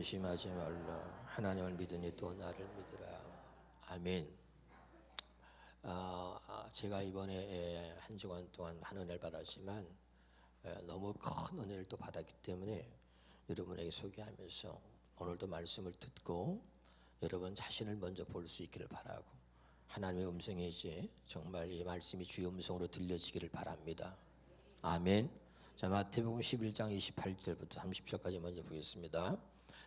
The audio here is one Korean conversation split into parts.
의심하지 말라. 하나님을 믿으니 또 나를 믿으라. 아멘. 제가 이번에 한 주간 동안 한 은혜를 받았지만 너무 큰 은혜를 또 받았기 때문에 여러분에게 소개하면서 오늘도 말씀을 듣고 여러분 자신을 먼저 볼 수 있기를 바라고, 하나님의 음성이 이제 정말 이 말씀이 주의 음성으로 들려지기를 바랍니다. 아멘. 자, 마태복음 11장 28절부터 30절까지 먼저 보겠습니다.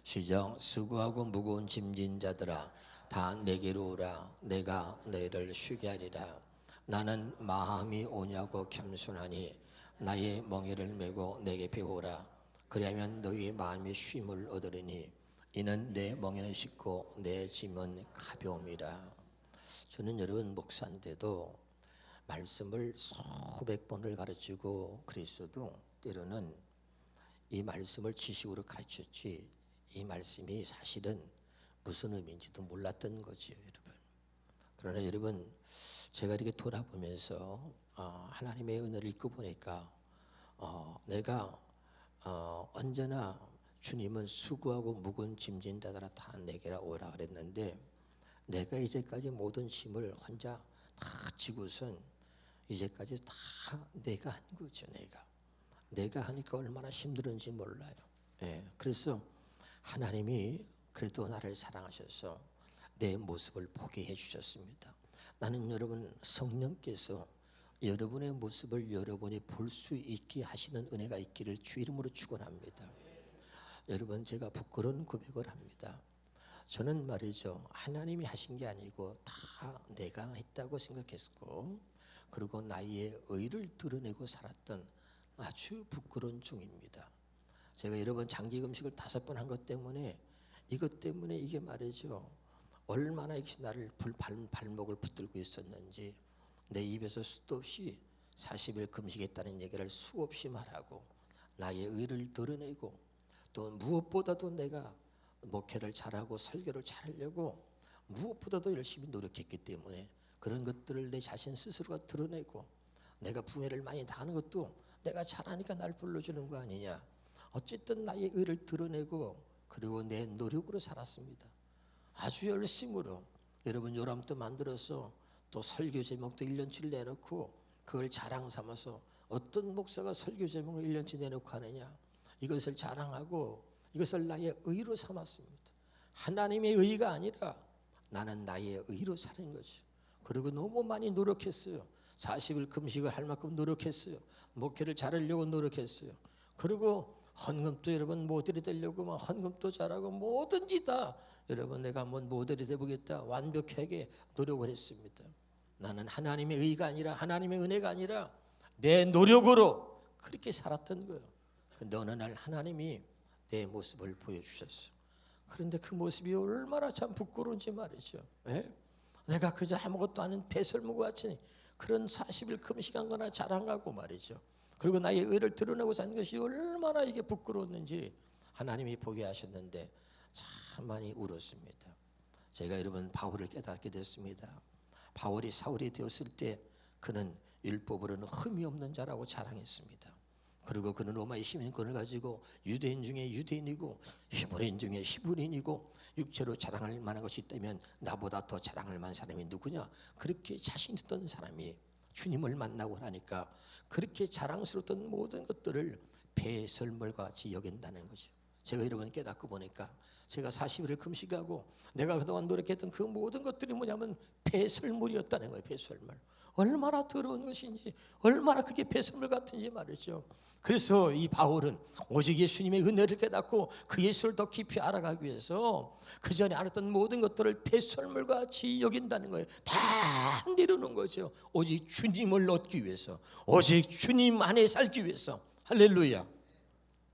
시작. 수고하고 무거운 짐진 자들아, 다 내게로 오라. 내가 너희를 쉬게 하리라. 나는 마음이 오냐고 겸손하니 나의 멍에를 메고 내게 배우라. 그리하면 너희 마음이 쉼을 얻으리니 이는 내 멍에는 쉽고 내 짐은 가벼움이라. 저는 여러분 목사인데도 말씀을 수백 번을 가르치고 그랬어도 때로는 이 말씀을 지식으로 가르쳤지 이 말씀이 사실은 무슨 의미인지도 몰랐던 거지요, 여러분. 그러나 여러분, 제가 이렇게 돌아보면서 하나님의 은혜를 잊고 보니까 내가 언제나 주님은 수고하고 무거운 짐진 자들아 다 내게라 오라 그랬는데, 내가 이제까지 모든 짐을 혼자 다 지고선 이제까지 다 내가 한 거죠. 내가 하니까 얼마나 힘들은지 몰라요. 그래서 하나님이 그래도 나를 사랑하셔서 내 모습을 보게 해주셨습니다. 나는 여러분 성령께서 여러분의 모습을 여러분이 볼 수 있게 하시는 은혜가 있기를 주 이름으로 축원합니다. 여러분, 제가 부끄러운 고백을 합니다. 저는 말이죠, 하나님이 하신 게 아니고 다 내가 했다고 생각했고, 그리고 나의 의를 드러내고 살았던 아주 부끄러운 종입니다. 제가 여러 번 장기 금식을 5번 한 것 때문에 이것 때문에 이게 말이죠, 얼마나 이것이 나를 발목을 붙들고 있었는지 내 입에서 수도 없이 40일 금식했다는 얘기를 수없이 말하고 나의 의를 드러내고, 또 무엇보다도 내가 목회를 잘하고 설교를 잘하려고 무엇보다도 열심히 노력했기 때문에 그런 것들을 내 자신 스스로가 드러내고, 내가 부회를 많이 당하는 것도 내가 잘하니까 날 불러주는 거 아니냐, 어쨌든 나의 의를 드러내고 그리고 내 노력으로 살았습니다. 아주 열심으로. 여러분, 요람도 만들어서 또 설교 제목도 1년치를 내놓고 그걸 자랑 삼아서, 어떤 목사가 설교 제목을 1년치 내놓고 하느냐, 이것을 자랑하고 이것을 나의 의로 삼았습니다. 하나님의 의가 아니라 나는 나의 의로 사는 거죠. 그리고 너무 많이 노력했어요. 40일 금식을 할 만큼 노력했어요. 목회를 잘하려고 노력했어요. 그리고 헌금도 여러분 모델이 되려고 막 헌금도 잘하고 뭐든지 다 여러분 내가 한번 모델이 되보겠다 완벽하게 노력을 했습니다. 나는 하나님의 의가 아니라, 하나님의 은혜가 아니라 내 노력으로 그렇게 살았던 거예요. 근데 어느 날 하나님이 내 모습을 보여주셨어요. 그런데 그 모습이 얼마나 참 부끄러운지 말이죠. 내가 그저 아무것도 아닌 배설무과 같이 그런 40일 금식한 거나 자랑하고 말이죠. 그리고 나의 의를 드러내고 사는 것이 얼마나 이게 부끄러웠는지 하나님이 보게 하셨는데 참 많이 울었습니다. 제가 여러분 바울을 깨닫게 됐습니다. 바울이 사울이 되었을 때 그는 율법으로는 흠이 없는 자라고 자랑했습니다. 그리고 그는 로마의 시민권을 가지고 유대인 중에 유대인이고 히브리인 중에 히브리인이고, 육체로 자랑할 만한 것이 있다면 나보다 더 자랑할 만한 사람이 누구냐, 그렇게 자신 있던 사람이 주님을 만나고 하니까 그렇게 자랑스러웠던 모든 것들을 배설물과 같이 여긴다는 거죠. 제가 여러분 깨닫고 보니까 제가 40일을 금식하고 내가 그동안 노력했던 그 모든 것들이 뭐냐면 배설물이었다는 거예요. 배설물. 얼마나 더러운 것인지, 얼마나 그게 배설물 같은지 말이죠. 그래서 이 바울은 오직 예수님의 은혜를 깨닫고 그 예수를 더 깊이 알아가기 위해서 그 전에 알았던 모든 것들을 배설물과 같이 여긴다는 거예요. 다 내려놓은 거죠. 오직 주님을 얻기 위해서, 오직 주님 안에 살기 위해서. 할렐루야.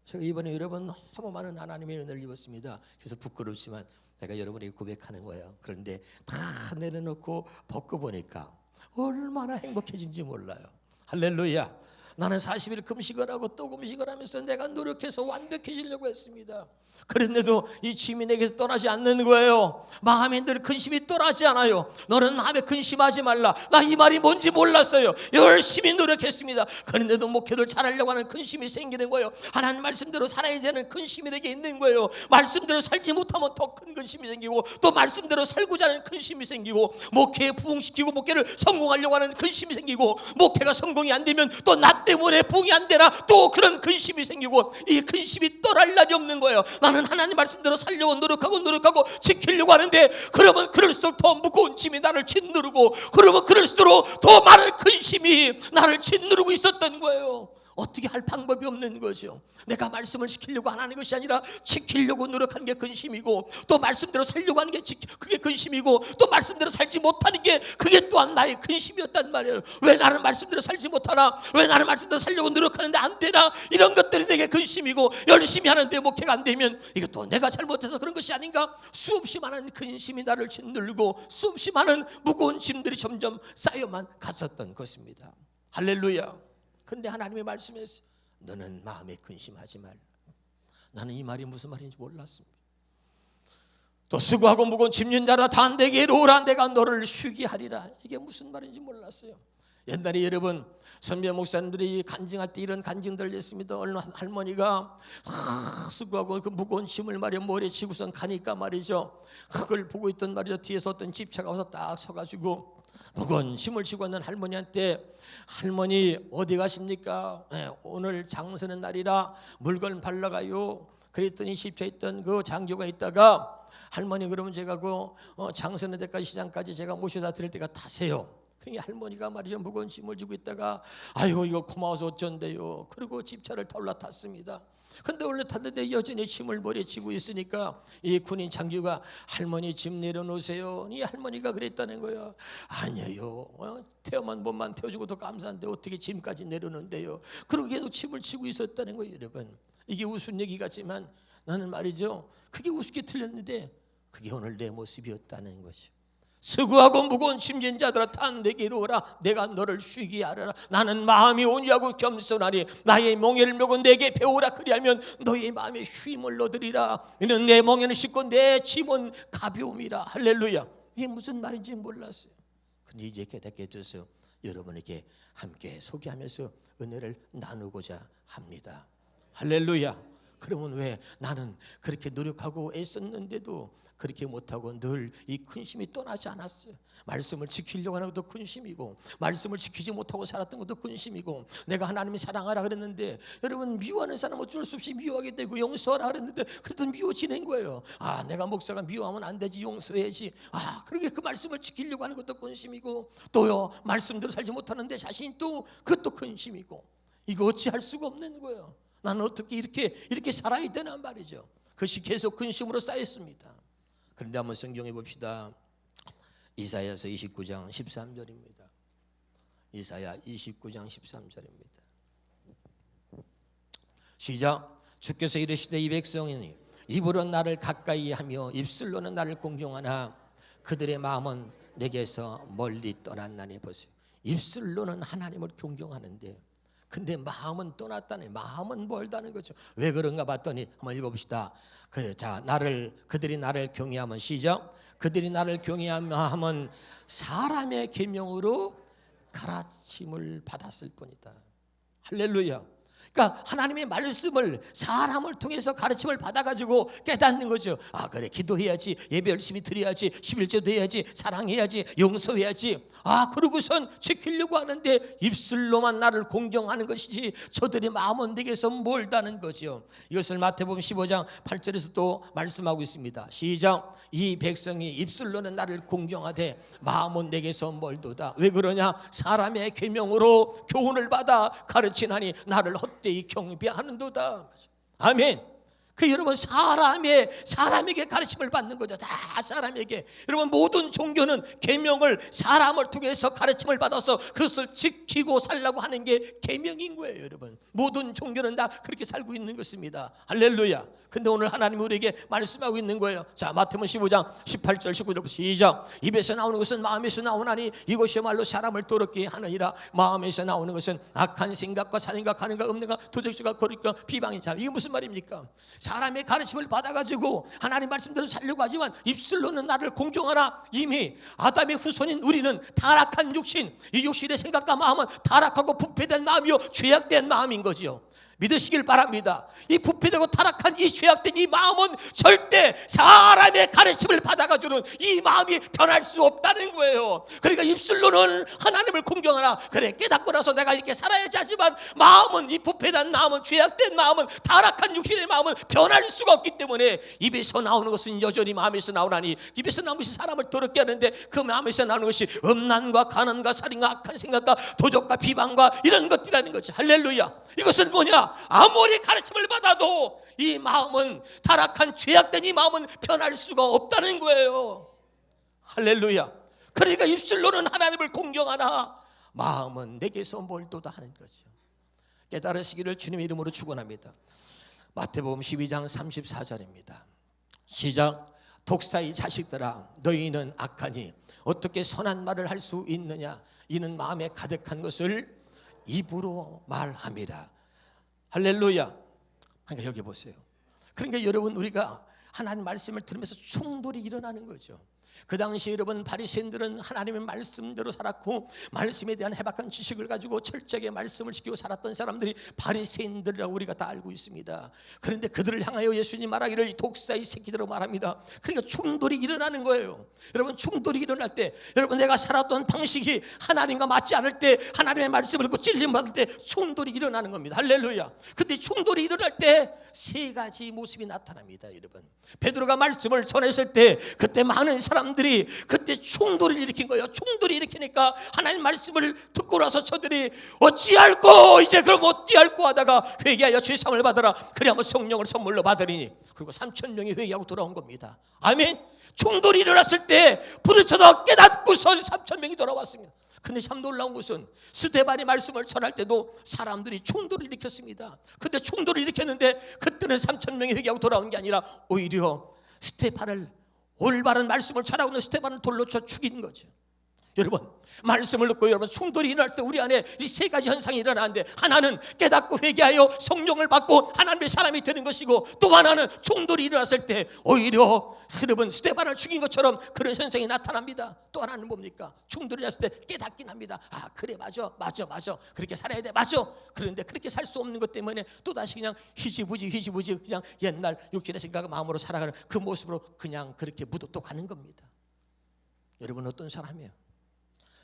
제가 이번에 여러분 너무 많은 하나님의 은혜를 입었습니다. 그래서 부끄럽지만 제가 여러분에게 고백하는 거예요. 그런데 다 내려놓고 벗고 보니까 얼마나 행복해진지 몰라요. 할렐루야. 나는 40일 금식을 하고 또 금식을 하면서 내가 노력해서 완벽해지려고 했습니다. 그런데도 이 짐이 내게서 떠나지 않는 거예요. 마음에 늘 근심이 떠나지 않아요. 너는 마음에 근심하지 말라. 나 이 말이 뭔지 몰랐어요. 열심히 노력했습니다. 그런데도 목회를 잘하려고 하는 근심이 생기는 거예요. 하나님 말씀대로 살아야 되는 근심이 내게 있는 거예요. 말씀대로 살지 못하면 더 큰 근심이 생기고, 또 말씀대로 살고자 하는 근심이 생기고, 목회에 부흥시키고 목회를 성공하려고 하는 근심이 생기고, 목회가 성공이 안 되면 또 나 때문에 부흥이 안 되나 또 그런 근심이 생기고, 이 근심이 떠날 날이 없는 거예요. 나는 하나님 말씀대로 살려고 노력하고 지키려고 하는데, 그러면 그럴수록 더 무거운 짐이 나를 짓누르고, 그러면 그럴수록 더 많은 근심이 나를 짓누르고 있었던 거예요. 어떻게 할 방법이 없는 거죠. 내가 말씀을 지키려고 안 하는 것이 아니라 지키려고 노력하는 게 근심이고, 또 말씀대로 살려고 하는 게 그게 근심이고, 또 말씀대로 살지 못하는 게 그게 또한 나의 근심이었단 말이에요. 왜 나는 말씀대로 살지 못하나? 왜 나는 말씀대로 살려고 노력하는데 안 되나? 이런 것들이 내게 근심이고, 열심히 하는데 목회가 안 되면 이것도 내가 잘못해서 그런 것이 아닌가? 수없이 많은 근심이 나를 짓누르고, 수없이 많은 무거운 짐들이 점점 쌓여만 갔었던 것입니다. 할렐루야. 근데 하나님의 말씀에서 너는 마음에 근심하지 말라. 나는 이 말이 무슨 말인지 몰랐습니다. 또 수고하고 무거운 짐진 자라 다 내게로 오라. 내가 너를 쉬게 하리라. 이게 무슨 말인지 몰랐어요. 옛날에 여러분 선배 목사님들이 간증할 때 이런 간증들을 했습니다. 어느 할머니가 수고하고 그 무거운 짐을 말이야 모래 지고선 가니까 말이죠, 그걸 보고 있던 말이죠, 뒤에서 어떤 집차가 와서 딱 서가지고 무거운 짐을 지고 있는 할머니한테, 할머니 어디 가십니까? 오늘 장서는 날이라 물건 팔러가요. 그랬더니 집차에 있던 그 장교가 있다가, 할머니 그러면 제가 그 장서는 데까지 시장까지 제가 모셔다 드릴 때가 타세요. 그러니 할머니가 말이죠, 무거운 짐을 지고 있다가 아이고 이거 고마워서 어쩐대요. 그리고 집차를 타 올라탔습니다. 근데 올라탔는데 여전히 짐을 머리에 지고 있으니까 이 군인 장교가 할머니 짐 내려놓으세요. 이 할머니가 그랬다는 거예요. 아니에요, 태어만 몸만 태워주고 더 감사한데 어떻게 짐까지 내려놓는데요. 그러고 계속 짐을 지고 있었다는 거예요. 여러분, 이게 우스운 얘기 같지만 나는 말이죠, 그게 우습게 틀렸는데 그게 오늘 내 모습이었다는 것이죠. 수고하고 무거운 짐진 자들아 다 내게로 오라. 내가 너를 쉬게 하리라. 나는 마음이 온유하고 겸손하니 나의 멍에를 메고 내게 배우라. 그리하면 너의 마음에 쉼을 얻으리라. 이는 내 멍에는 쉽고 내 짐은 가벼움이라. 할렐루야. 이게 무슨 말인지 몰랐어요. 근데 이제 깨닫게 돼서 여러분에게 함께 소개하면서 은혜를 나누고자 합니다. 할렐루야. 그러면 왜 나는 그렇게 노력하고 애썼는데도 그렇게 못하고 늘 이 근심이 떠나지 않았어요. 말씀을 지키려고 하는 것도 근심이고, 말씀을 지키지 못하고 살았던 것도 근심이고, 내가 하나님이 사랑하라 그랬는데 여러분 미워하는 사람 어쩔 수 없이 미워하게 되고, 용서하라 그랬는데 그래도 미워지는 거예요. 아, 내가 목사가 미워하면 안 되지, 용서해야지. 아, 그러게 그 말씀을 지키려고 하는 것도 근심이고, 또요 말씀대로 살지 못하는데 자신이 또 그것도 근심이고, 이거 어찌할 수가 없는 거예요. 나는 어떻게 이렇게 살아야 되나 말이죠. 그것이 계속 근심으로 쌓였습니다. 그런데 한번 성경에 봅시다. 이사야서 29장 13절입니다. 이사야 29장 13절입니다. 시작. 주께서 이르시되 이 백성이니 입으로 나를 가까이 하며 입술로는 나를 공경하나 그들의 마음은 내게서 멀리 떠났나니. 보세요. 입술로는 하나님을 존경하는데 근데 마음은 떠났다니, 마음은 멀다는 거죠. 왜 그런가 봤더니 한번 읽어봅시다. 그들이 나를 경외하면, 시작. 그들이 나를 경외하면 사람의 계명으로 가르침을 받았을 뿐이다. 할렐루야. 그러니까 하나님의 말씀을 사람을 통해서 가르침을 받아가지고 깨닫는 거죠. 아, 그래, 기도해야지, 예배 열심히 드려야지, 11조도 해야지, 사랑해야지, 용서해야지. 아, 그러고선 지키려고 하는데 입술로만 나를 공경하는 것이지 저들의 마음은 내게서 멀다는 거죠. 이것을 마태복음 15장 8절에서 또 말씀하고 있습니다. 시작. 이 백성이 입술로는 나를 공경하되 마음은 내게서 멀도다. 왜 그러냐? 사람의 계명으로 교훈을 받아 가르치나니 나를 헛되이 경배하는도다. 아멘. 그 여러분, 사람에게 가르침을 받는 거죠. 다 사람에게. 여러분, 모든 종교는 계명을 사람을 통해서 가르침을 받아서 그것을 지키고 살라고 하는 게 계명인 거예요. 여러분, 모든 종교는 다 그렇게 살고 있는 것입니다. 할렐루야. 근데 오늘 하나님이 우리에게 말씀하고 있는 거예요. 자, 마태복음 15장 18절 19절 시작. 입에서 나오는 것은 마음에서 나오나니 이것이야말로 사람을 더럽게 하느니라. 마음에서 나오는 것은 악한 생각과 살인과 간음과 음란과 도적질과 거짓과 비방이자. 이게 무슨 말입니까? 사람의 가르침을 받아가지고 하나님 말씀대로 살려고 하지만 입술로는 나를 공경하나 이미 아담의 후손인 우리는 타락한 육신, 이 육신의 생각과 마음은 타락하고 부패된 마음이요 죄악된 마음인 거지요. 믿으시길 바랍니다. 이 부패되고 타락한 이 죄악된 이 마음은 절대 사람의 가르침을 받아가지고는 이 마음이 변할 수 없다는 거예요. 그러니까 입술로는 하나님을 공경하나 그래 깨닫고 나서 내가 이렇게 살아야지 하지만 마음은, 이 부패된 마음은, 죄악된 마음은, 타락한 육신의 마음은 변할 수가 없기 때문에 입에서 나오는 것은 여전히 마음에서 나오나니, 입에서 나오는 것이 사람을 더럽게 하는데 그 마음에서 나오는 것이 음란과 가난과 살인과 악한 생각과 도적과 비방과 이런 것들이라는 거죠. 할렐루야. 이것은 뭐냐? 아무리 가르침을 받아도 이 마음은, 타락한 죄악된 이 마음은 변할 수가 없다는 거예요. 할렐루야. 그러니까 입술로는 하나님을 공경하나 마음은 내게서 멀도다 하는 거죠. 깨달으시기를 주님의 이름으로 축원합니다. 마태복음 12장 34절입니다. 시작. 독사의 자식들아 너희는 악하니 어떻게 선한 말을 할 수 있느냐? 이는 마음에 가득한 것을 입으로 말합니다. 할렐루야. 그러니까 여기 보세요. 그러니까 여러분, 우리가 하나님 말씀을 들으면서 충돌이 일어나는 거죠. 그 당시 여러분 바리새인들은 하나님의 말씀대로 살았고 말씀에 대한 해박한 지식을 가지고 철저하게 말씀을 지키고 살았던 사람들이 바리새인들이라고 우리가 다 알고 있습니다. 그런데 그들을 향하여 예수님 말하기를 독사의 새끼들이라고 말합니다. 그러니까 충돌이 일어나는 거예요. 여러분, 충돌이 일어날 때, 여러분 내가 살았던 방식이 하나님과 맞지 않을 때, 하나님의 말씀을 듣고 찔림 받을 때 충돌이 일어나는 겁니다. 할렐루야. 근데 충돌이 일어날 때 세 가지 모습이 나타납니다. 여러분, 베드로가 말씀을 전했을 때 그때 많은 사람들이 그때 충돌을 일으킨 거예요. 충돌이 일으키니까 하나님 말씀을 듣고 나서 저들이 어찌할꼬, 이제 그럼 어찌할꼬 하다가 회개하여 죄상을 받아라. 그래 한번 성령을 선물로 받으리니. 그리고 3,000명이 회개하고 돌아온 겁니다. 아멘. 충돌이 일어났을 때 부르짖어 깨닫고선 3,000명이 돌아왔습니다. 근데 참 놀라운 것은 스데반이 말씀을 전할 때도 사람들이 충돌을 일으켰습니다. 근데 충돌을 일으켰는데 그때는 3,000명이 회개하고 돌아온 게 아니라 오히려 스데반을, 올바른 말씀을 전하고 있는 스데반을 돌로 쳐 죽인 거죠. 여러분, 말씀을 듣고 여러분 충돌이 일어날 때 우리 안에 이 세 가지 현상이 일어나는데, 하나는 깨닫고 회개하여 성령을 받고 하나님의 사람이 되는 것이고, 또 하나는 충돌이 일어났을 때 오히려 여러분 스데반을 죽인 것처럼 그런 현상이 나타납니다. 또 하나는 뭡니까? 충돌이 일어났을 때 깨닫긴 합니다. 아 그래, 맞아 그렇게 살아야 돼, 맞아. 그런데 그렇게 살 수 없는 것 때문에 또다시 그냥 희지부지 그냥 옛날 육신의 생각과 마음으로 살아가는 그 모습으로 그냥 그렇게 묻어또 가는 겁니다. 여러분 어떤 사람이에요?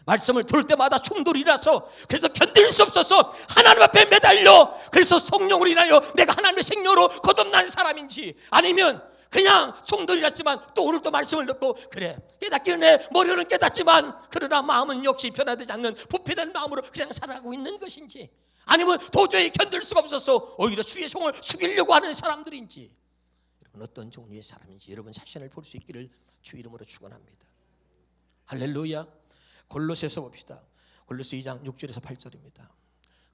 말씀을 들을 때마다 충돌이 일어나서 그래서 견딜 수 없어서 하나님 앞에 매달려, 그래서 성령으로 인하여 내가 하나님의 생명으로 거듭난 사람인지, 아니면 그냥 충돌이 났지만 또 오늘 또 말씀을 듣고 그래 깨닫기는 해, 머리로는 깨닫지만 그러나 마음은 역시 변화되지 않는 부패된 마음으로 그냥 살아가고 있는 것인지, 아니면 도저히 견딜 수가 없어서 오히려 주의 종을 죽이려고 하는 사람들인지, 여러분 어떤 종류의 사람인지 여러분 자신을 볼 수 있기를 주 이름으로 축원합니다. 할렐루야. 골로새서 봅시다. 골로새 2장 6절에서 8절입니다.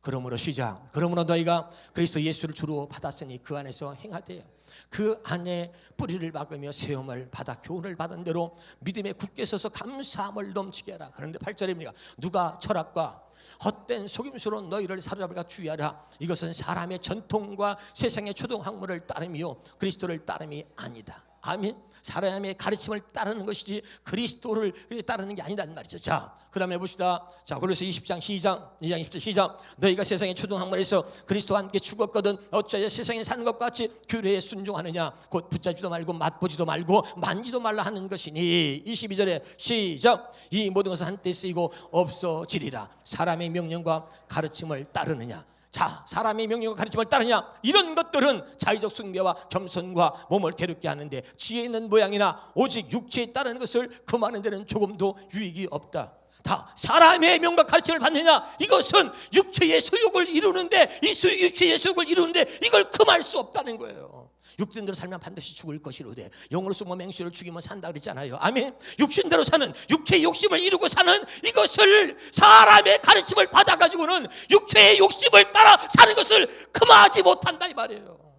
그러므로 시작. 그러므로 너희가 그리스도 예수를 주로 받았으니 그 안에서 행하되 그 안에 뿌리를 박으며 세움을 받아 교훈을 받은 대로 믿음에 굳게 서서 감사함을 넘치게 하라. 그런데 8절입니다. 누가 철학과 헛된 속임수로 너희를 사로잡을까 주의하라. 이것은 사람의 전통과 세상의 초등학문을 따름이요 그리스도를 따름이 아니다. 아멘. 사람의 가르침을 따르는 것이지 그리스도를 따르는 게 아니란 말이죠. 자, 그 다음에 봅시다. 자, 골로새 20장 시작. 2장 20절 시작. 너희가 세상의 초등학문에서 그리스도와 함께 죽었거든 어찌하여 세상에 사는 것과 같이 규례에 순종하느냐. 곧 붙잡지도 말고 맛보지도 말고 만지도 말라 하는 것이니. 22절에 시작. 이 모든 것은 한때 쓰이고 없어지리라. 사람의 명령과 가르침을 따르느냐. 자, 사람의 명령과 가르침을 따르냐. 이런 것들은 자의적 숭배와 겸손과 몸을 괴롭게 하는데 지혜 있는 모양이나 오직 육체에 따르는 것을 금하는 데는 조금도 유익이 없다. 다 사람의 명과 가르침을 받느냐. 이것은 육체의 소욕을 이루는데, 이 육체의 소욕을 이루는데 이걸 금할 수 없다는 거예요. 육신대로 살면 반드시 죽을 것이로되 영으로 숨어 맹수를 죽이면 산다 그랬잖아요. 아멘. 육신대로 사는, 육체의 욕심을 이루고 사는 이것을 사람의 가르침을 받아가지고는 육체의 욕심을 따라 사는 것을 금하지 못한다 이 말이에요.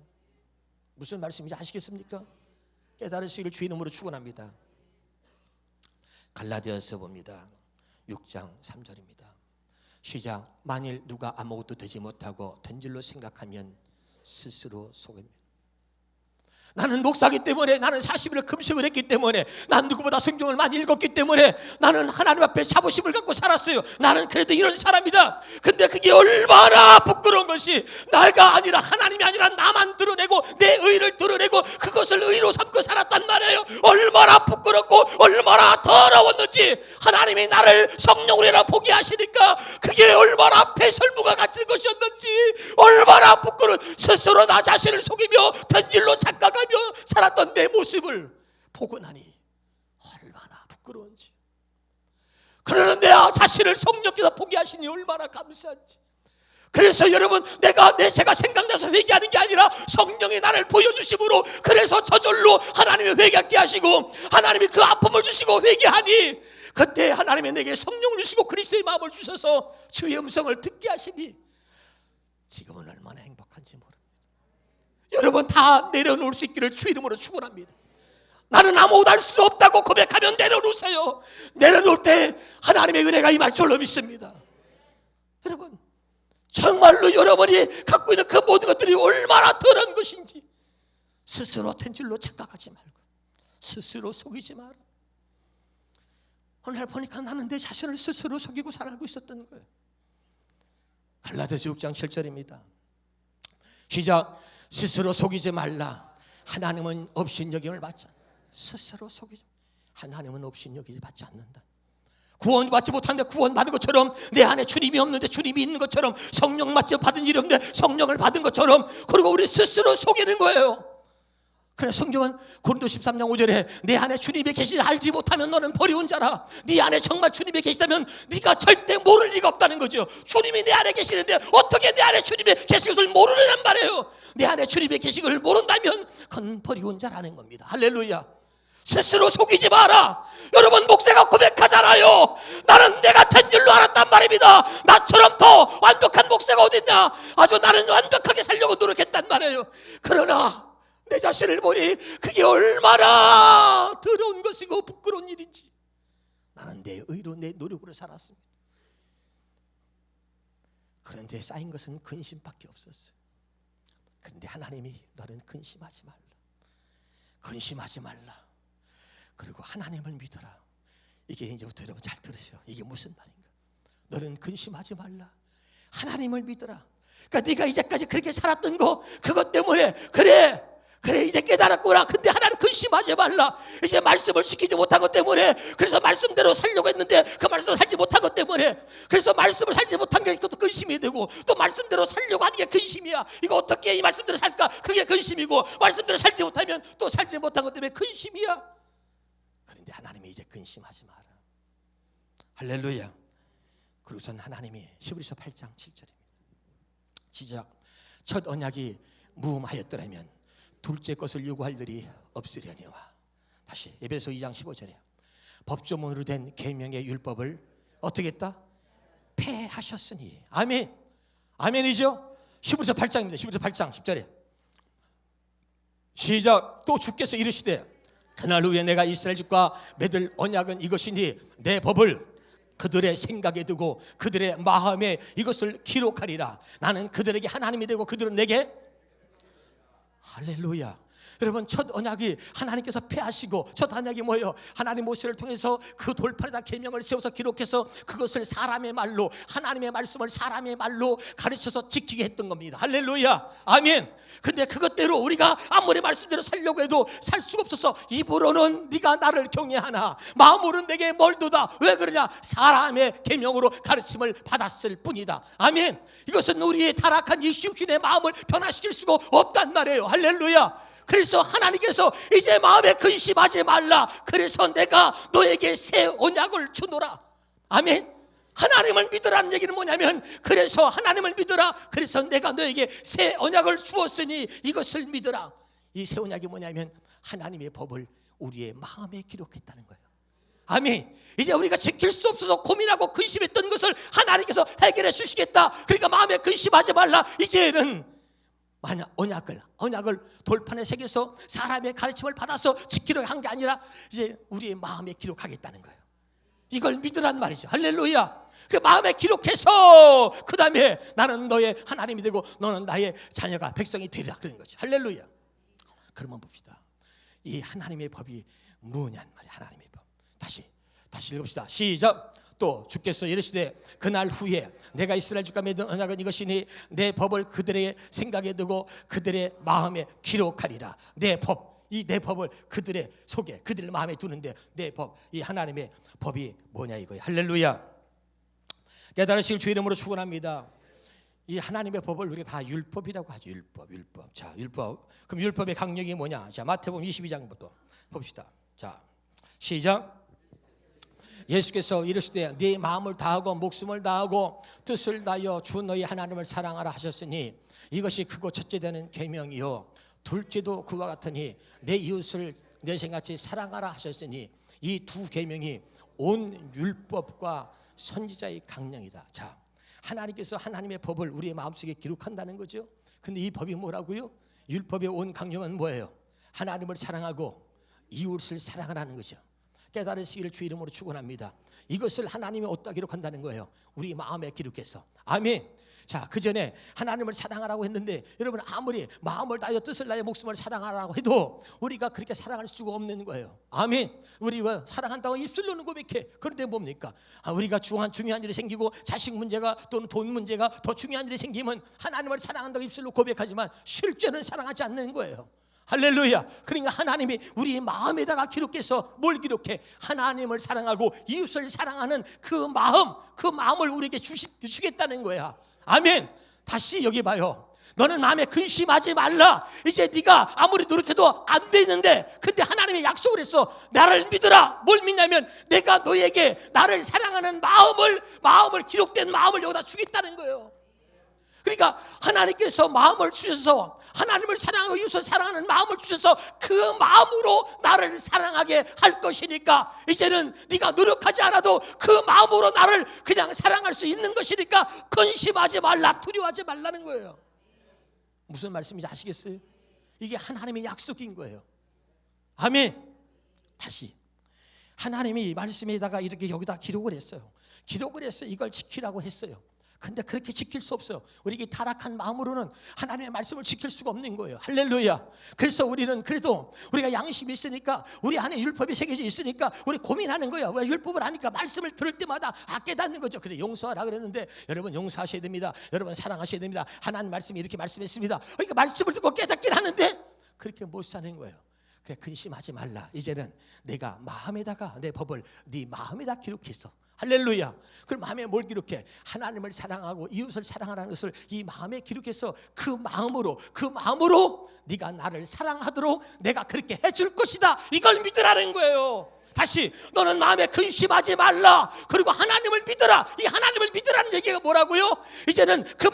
무슨 말씀인지 아시겠습니까? 깨달으시기를 주의 이름으로 축원합니다. 갈라디아서 봅니다. 6장 3절입니다. 시작. 만일 누가 아무것도 되지 못하고 된 줄로 생각하면 스스로 속입니다. 나는 목사기 때문에, 나는 40일 금식을 했기 때문에, 난 누구보다 성경을 많이 읽었기 때문에 나는 하나님 앞에 자부심을 갖고 살았어요. 나는 그래도 이런 사람이다. 근데 그게 얼마나 부끄러운 것이, 나가 아니라 하나님이 아니라 나만 드러내고 내 의를 드러내고 그것을 의로 삼고 살았단 말이에요. 얼마나 부끄럽고 얼마나 더러웠는지, 하나님이 나를 성령으로 포기하시니까 그게 얼마나 배설무가 같은 것이었는지, 얼마나 부끄러운, 스스로 나 자신을 속이며 ten질로 착각하며 살았던 내 모습을 보고 나니 얼마나 부끄러운지. 그러는 내 자신을 성령께서 포기하시니 얼마나 감사한지. 그래서 여러분, 제가 생각나서 회개하는 게 아니라 성령이 나를 보여주심으로, 그래서 저절로 하나님이 회개하게 하시고 하나님이 그 아픔을 주시고 회개하니, 그때 하나님이 내게 성령을 주시고 그리스도의 마음을 주셔서 주의 음성을 듣게 하시니 지금은 얼마나 행복한지 모릅니다. 여러분, 다 내려놓을 수 있기를 주 이름으로 축원합니다. 나는 아무것도 할 수 없다고 고백하면 내려놓으세요. 내려놓을 때 하나님의 은혜가 임할 줄로 믿습니다. 여러분, 정말로 여러분이 갖고 있는 그 모든 것들이 얼마나 더러운 것인지 스스로 텐질로 착각하지 말고 스스로 속이지 마라. 오늘 보니까 나는 내 자신을 스스로 속이고 살고 있었던 거예요. 갈라디아서 6장 7절입니다. 시작. 스스로 속이지 말라. 하나님은 업신여김을 받지 않는다. 스스로 속이지, 하나님은 업신여김을 받지 않는다. 구원받지 못하는데 구원받은 것처럼, 내 안에 주님이 없는데 주님이 있는 것처럼, 성령 받은 일이 없는데 성령을 받은 것처럼, 그리고 우리 스스로 속이는 거예요. 그래, 성경은 고린도 13장 5절에 내 안에 주님이 계시지 알지 못하면 너는 버리운 자라. 네 안에 정말 주님이 계시다면 네가 절대 모를 리가 없다는 거죠. 주님이 내 안에 계시는데 어떻게 내 안에 주님이 계신 것을 모르느란 말이에요. 내 안에 주님이 계신 것을 모른다면 그건 버리운 자라는 겁니다. 할렐루야. 스스로 속이지 마라. 여러분, 목사가 고백하잖아요. 나는 내가 된 줄로 알았단 말입니다. 나처럼 더 완벽한 목사가 어딨냐. 아주 나는 완벽하게 살려고 노력했단 말이에요. 그러나 내 자신을 보니 그게 얼마나 더러운 것이고 부끄러운 일인지. 나는 내 의로, 내 노력으로 살았습니다. 그런데 쌓인 것은 근심밖에 없었어요. 그런데 하나님이 너는 근심하지 말라. 근심하지 말라. 그리고 하나님을 믿어라. 이게 이제부터 여러분 잘 들으세요. 이게 무슨 말인가? 너는 근심하지 말라. 하나님을 믿어라. 그러니까 네가 이제까지 그렇게 살았던 거, 그것 때문에 그래 이제 깨달았구나. 근데 하나님 근심하지 말라. 이제 말씀을 지키지 못한 것 때문에, 그래서 말씀대로 살려고 했는데 그 말씀을 살지 못한 것 때문에, 그래서 말씀을 살지 못한 게 그것도 근심이 되고, 또 말씀대로 살려고 하는 게 근심이야. 이거 어떻게 이 말씀대로 살까? 그게 근심이고, 말씀대로 살지 못하면 또 살지 못한 것 때문에 근심이야. 그런데 하나님이 이제 근심하지 마라. 할렐루야. 그리고선 하나님이 히브리서 8장 7절입니다. 시작. 첫 언약이 무음하였더라면 둘째 것을 요구할 일이 없으려니와. 다시 에베소 2장 15절에 법조문으로 된 계명의 율법을 어떻게 했다? 폐하셨으니. 아멘. 아멘이죠. 히브리서 8장입니다. 히브리서 8장 10절에 시작. 또 주께서 이르시되 그날 후에 내가 이스라엘 집과 맺을 언약은 이것이니 내 법을 그들의 생각에 두고 그들의 마음에 이것을 기록하리라. 나는 그들에게 하나님이 되고 그들은 내게. 할렐루야. 여러분, 첫 언약이 하나님께서 폐하시고, 첫 언약이 뭐예요? 하나님 모세를 통해서 그 돌판에다 계명을 세워서 기록해서 그것을 사람의 말로, 하나님의 말씀을 사람의 말로 가르쳐서 지키게 했던 겁니다. 할렐루야. 아멘. 근데 그것대로 우리가 아무리 말씀대로 살려고 해도 살 수가 없어서, 입으로는 네가 나를 경외하나 마음으로는 내게 멀도다. 왜 그러냐? 사람의 계명으로 가르침을 받았을 뿐이다. 아멘. 이것은 우리의 타락한 이 육신의 마음을 변화시킬 수가 없단 말이에요. 할렐루야. 그래서 하나님께서 이제 마음에 근심하지 말라. 그래서 내가 너에게 새 언약을 주노라. 아멘. 하나님을 믿으라는 얘기는 뭐냐면, 그래서 하나님을 믿으라. 그래서 내가 너에게 새 언약을 주었으니 이것을 믿으라. 이 새 언약이 뭐냐면 하나님의 법을 우리의 마음에 기록했다는 거예요. 아멘. 이제 우리가 지킬 수 없어서 고민하고 근심했던 것을 하나님께서 해결해 주시겠다. 그러니까 마음에 근심하지 말라. 이제는 언약을 돌판에 새겨서 사람의 가르침을 받아서 지키려고 한 게 아니라 이제 우리의 마음에 기록하겠다는 거예요. 이걸 믿으란 말이죠. 할렐루야. 그 마음에 기록해서 그 다음에 나는 너의 하나님이 되고 너는 나의 자녀가 백성이 되리라 그런 거죠. 할렐루야. 그러면 봅시다. 이 하나님의 법이 뭐냔 말이야. 하나님의 법. 다시 읽읍시다. 시작. 또 주께서 이르시되 그날 후에 내가 이스라엘 주가 맺은 언약은 이것이니 내 법을 그들의 생각에 두고 그들의 마음에 기록하리라. 내 법, 이 내 법을 그들의 속에, 그들의 마음에 두는데 내 법, 이 하나님의 법이 뭐냐 이거예요. 할렐루야. 깨달으실 주 이름으로 축원합니다. 이 하나님의 법을 우리가 다 율법이라고 하죠. 율법. 자, 율법. 그럼 율법의 강력이 뭐냐? 자, 마태복음 22장부터 봅시다. 자, 시작. 예수께서 이르시되 네 마음을 다하고 목숨을 다하고 뜻을 다하여 주 너희 하나님을 사랑하라 하셨으니 이것이 크고 첫째 되는 계명이요 둘째도 그와 같으니 내 이웃을 내 생같이 사랑하라 하셨으니 이 두 계명이 온 율법과 선지자의 강령이다. 자, 하나님께서 하나님의 법을 우리의 마음속에 기록한다는 거죠. 근데 이 법이 뭐라고요? 율법의 온 강령은 뭐예요? 하나님을 사랑하고 이웃을 사랑하라는 거죠. 깨달으시기를 주 이름으로 축원합니다. 이것을 하나님이 어디다 기록한다는 거예요? 우리 마음에 기록해서. 아멘. 자, 그 전에 하나님을 사랑하라고 했는데 여러분 아무리 마음을 다하여 뜻을 다하여 목숨을 사랑하라고 해도 우리가 그렇게 사랑할 수가 없는 거예요. 아멘. 우리가 사랑한다고 입술로는 고백해. 그런데 뭡니까? 우리가 중요한 일이 생기고 자식 문제가 또는 돈 문제가 더 중요한 일이 생기면 하나님을 사랑한다고 입술로 고백하지만 실제는 사랑하지 않는 거예요. 할렐루야. 그러니까 하나님이 우리 마음에다가 기록해서 뭘 기록해? 하나님을 사랑하고 이웃을 사랑하는 그 마음을 우리에게 주시겠다는 거야. 아멘. 다시 여기 봐요. 너는 마음에 근심하지 말라. 이제 네가 아무리 노력해도 안 되는데 근데 하나님이 약속을 했어. 나를 믿으라. 뭘 믿냐면 내가 너에게 나를 사랑하는 마음을 기록된 마음을 여기다 주겠다는 거예요. 그러니까 하나님께서 마음을 주셔서 하나님을 사랑하고 이웃을 사랑하는 마음을 주셔서 그 마음으로 나를 사랑하게 할 것이니까 이제는 네가 노력하지 않아도 그 마음으로 나를 그냥 사랑할 수 있는 것이니까 근심하지 말라, 두려워하지 말라는 거예요. 무슨 말씀인지 아시겠어요? 이게 하나님의 약속인 거예요. 아멘. 다시 하나님이 말씀에다가 이렇게 여기다 기록을 했어요. 기록을 해서 이걸 지키라고 했어요. 근데 그렇게 지킬 수 없어요. 우리가 타락한 마음으로는 하나님의 말씀을 지킬 수가 없는 거예요. 할렐루야. 그래서 우리는 그래도 우리가 양심이 있으니까 우리 안에 율법이 새겨져 있으니까 우리 고민하는 거예요. 왜 율법을 하니까 말씀을 들을 때마다 깨닫는 거죠. 그래 용서하라 그랬는데 여러분 용서하셔야 됩니다. 여러분 사랑하셔야 됩니다. 하나님 말씀이 이렇게 말씀했습니다. 그러니까 말씀을 듣고 깨닫긴 하는데 그렇게 못 사는 거예요. 그래 근심하지 말라. 이제는 내가 마음에다가 내 법을 네 마음에다 기록했어. 할렐루야. 그럼 마음에 뭘 기록해? 하나님을 사랑하고 이웃을 사랑하라는 것을 이 마음에 기록해서 그 마음으로 네가 나를 사랑하도록 내가 그렇게 해줄 것이다. 이걸 믿으라는 거예요. 다시 너는 마음에 근심하지 말라. 그리고 하나님을 믿어라. 이 하나님을 믿으라는 얘기가 뭐라고요? 이제는 그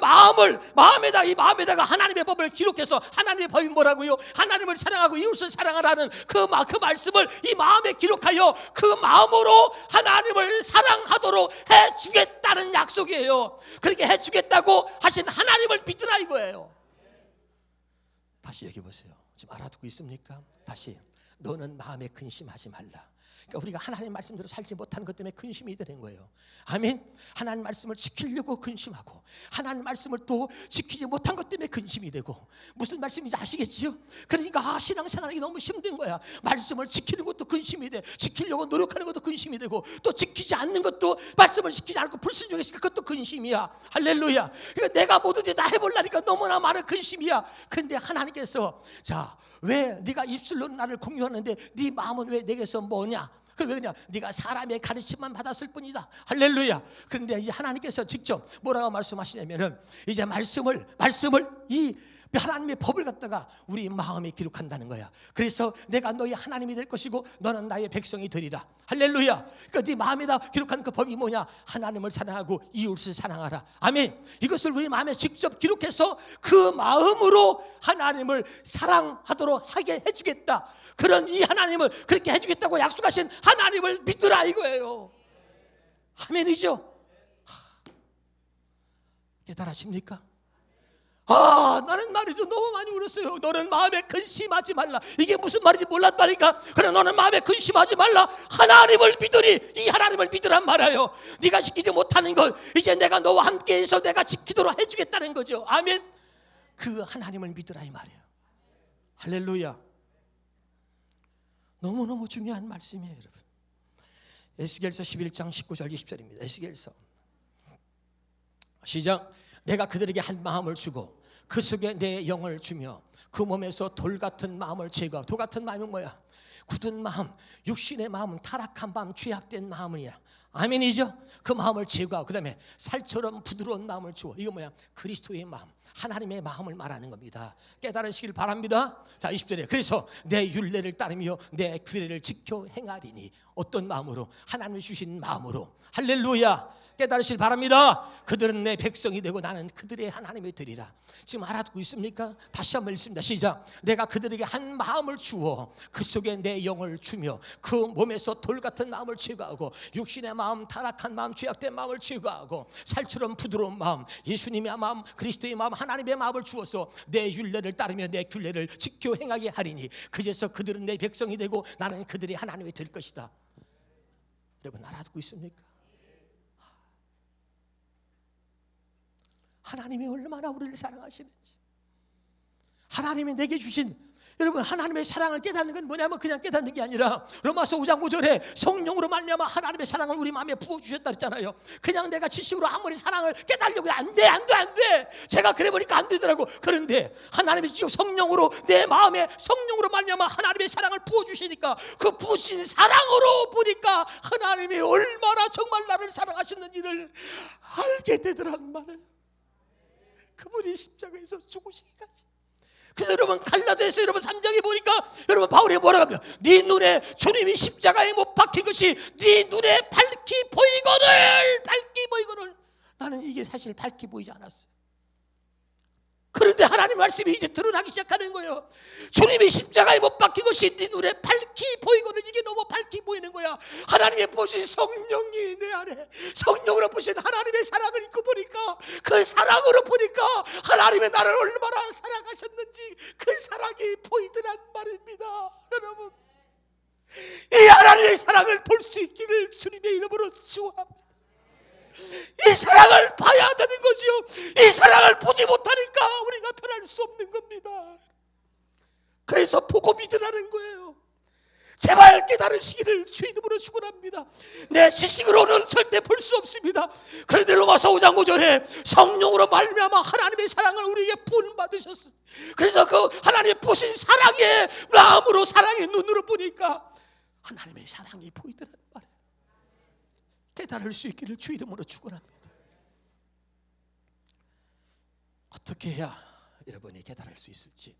마음에다가 하나님의 법을 기록해서 하나님의 법이 뭐라고요? 하나님을 사랑하고 이웃을 사랑하라는 그 말씀을 이 마음에 기록하여 그 마음으로 하나님을 사랑하도록 해주겠다는 약속이에요. 그렇게 해주겠다고 하신 하나님을 믿으라 이거예요. 다시 얘기해 보세요. 지금 알아듣고 있습니까? 다시 너는 마음에 근심하지 말라. 그러니까 우리가 하나님 말씀대로 살지 못하는 것 때문에 근심이 되는 거예요. 아멘. 하나님 말씀을 지키려고 근심하고 하나님 말씀을 또 지키지 못한 것 때문에 근심이 되고 무슨 말씀인지 아시겠지요? 그러니까 신앙생활이 너무 힘든 거야. 말씀을 지키는 것도 근심이 돼. 지키려고 노력하는 것도 근심이 되고 또 지키지 않는 것도 말씀을 지키지 않고 불순종했으니까 그것도 근심이야. 할렐루야. 그러니까 내가 뭐든지 다 해보려니까 너무나 많은 근심이야. 근데 하나님께서 자 왜 네가 입술로 나를 공유하는데 네 마음은 왜 내게서 뭐냐? 왜 그냥 네가 사람의 가르침만 받았을 뿐이다. 할렐루야. 그런데 이제 하나님께서 직접 뭐라고 말씀하시냐면은 이제 말씀을 이 하나님의 법을 갖다가 우리 마음에 기록한다는 거야. 그래서 내가 너희 하나님이 될 것이고 너는 나의 백성이 되리라. 할렐루야. 그러니까 네 마음에다 기록한 그 법이 뭐냐? 하나님을 사랑하고 이웃을 사랑하라. 아멘. 이것을 우리 마음에 직접 기록해서 그 마음으로 하나님을 사랑하도록 하게 해주겠다. 그런 이 하나님을 그렇게 해주겠다고 약속하신 하나님을 믿으라 이거예요. 아멘이죠. 깨달으십니까? 나는 말이죠 너무 많이 울었어요. 너는 마음에 근심하지 말라. 이게 무슨 말인지 몰랐다니까. 그래 너는 마음에 근심하지 말라. 하나님을 믿으리. 이 하나님을 믿으란 말이에요. 네가 지키지 못하는 걸 이제 내가 너와 함께해서 내가 지키도록 해주겠다는 거죠. 아멘. 그 하나님을 믿으라 이 말이에요. 할렐루야. 너무너무 중요한 말씀이에요, 여러분. 에스겔서 11장 19절 20절입니다. 에스겔서 시작. 내가 그들에게 한 마음을 주고 그 속에 내 영을 주며 그 몸에서 돌 같은 마음을 제거하고. 돌 같은 마음은 뭐야? 굳은 마음, 육신의 마음은 타락한 마음, 죄악된 마음이야. 아멘이죠? 그 마음을 제거하고 그 다음에 살처럼 부드러운 마음을 주어. 이거 뭐야? 그리스도의 마음, 하나님의 마음을 말하는 겁니다. 깨달으시길 바랍니다. 자, 20절에 그래서 내 율례를 따르며 내 규례를 지켜 행하리니. 어떤 마음으로? 하나님이 주신 마음으로. 할렐루야. 깨달으시길 바랍니다. 그들은 내 백성이 되고 나는 그들의 하나님이 되리라. 지금 알아듣고 있습니까? 다시 한번 읽습니다. 시작. 내가 그들에게 한 마음을 주어 그 속에 내 영을 주며 그 몸에서 돌 같은 마음을 제거하고 육신의 마음, 타락한 마음, 죄악된 마음을 제거하고 살처럼 부드러운 마음, 예수님의 마음, 그리스도의 마음, 하나님의 마음을 주어서 내 율례를 따르며 내 규례를 지켜 행하게 하리니 그제서 그들은 내 백성이 되고 나는 그들의 하나님이 될 것이다. 여러분 알아듣고 있습니까? 하나님이 얼마나 우리를 사랑하시는지, 하나님이 내게 주신, 여러분 하나님의 사랑을 깨닫는 건 뭐냐면 그냥 깨닫는 게 아니라 로마서 5장 5절에 성령으로 말미암아 하나님의 사랑을 우리 마음에 부어주셨다 그랬잖아요. 그냥 내가 지식으로 아무리 사랑을 깨달으려고 안 돼. 제가 그래 보니까 안 되더라고. 그런데 하나님이 지금 성령으로 내 마음에 성령으로 말미암아 하나님의 사랑을 부어주시니까 그 부으신 사랑으로 보니까 하나님이 얼마나 정말 나를 사랑하셨는지를 알게 되더란 말이에요. 그분이 십자가에서 죽으시기까지. 그래서 여러분 갈라디아서 여러분 3장에 보니까 여러분 바울이 뭐라고 합니까? 네 눈에 주님이 십자가에 못 박힌 것이 네 눈에 밝히 보이거늘 나는 이게 사실 밝히 보이지 않았어요. 그런데 하나님 말씀이 이제 드러나기 시작하는 거예요. 주님이 십자가에 못 박힌 것이 네 눈에 밝히 보이거늘 이게 너무 밝히 보이는 거야. 하나님의 보신 성령이 내 안에, 성령으로 보신 하나님의 사랑을 입고 보니까 그 사랑으로 보니까 하나님의 나를 얼마나 사랑하셨는지 그 사랑이 보이더란 말입니다. 여러분 이 하나님의 사랑을 볼 수 있기를 주님의 이름으로 축원합니다. 이 사랑을 봐야 되는 거지요. 이 사랑을 보지 못하니까 우리가 변할 수 없는 겁니다. 그래서 보고 믿으라는 거예요. 제발 깨달으시기를 주 이름으로 축원합니다. 내 지식으로는 절대 볼 수 없습니다. 그런데 로마서 5장 5절에 성령으로 말미암아 하나님의 사랑을 우리에게 부은받으셨어요. 그래서 그 하나님의 보신 사랑의 마음으로, 사랑의 눈으로 보니까 하나님의 사랑이 보이더라는 말이에요. 깨달을 수 있기를 주 이름으로 축원합니다. 어떻게 해야 여러분이 깨달을 수 있을지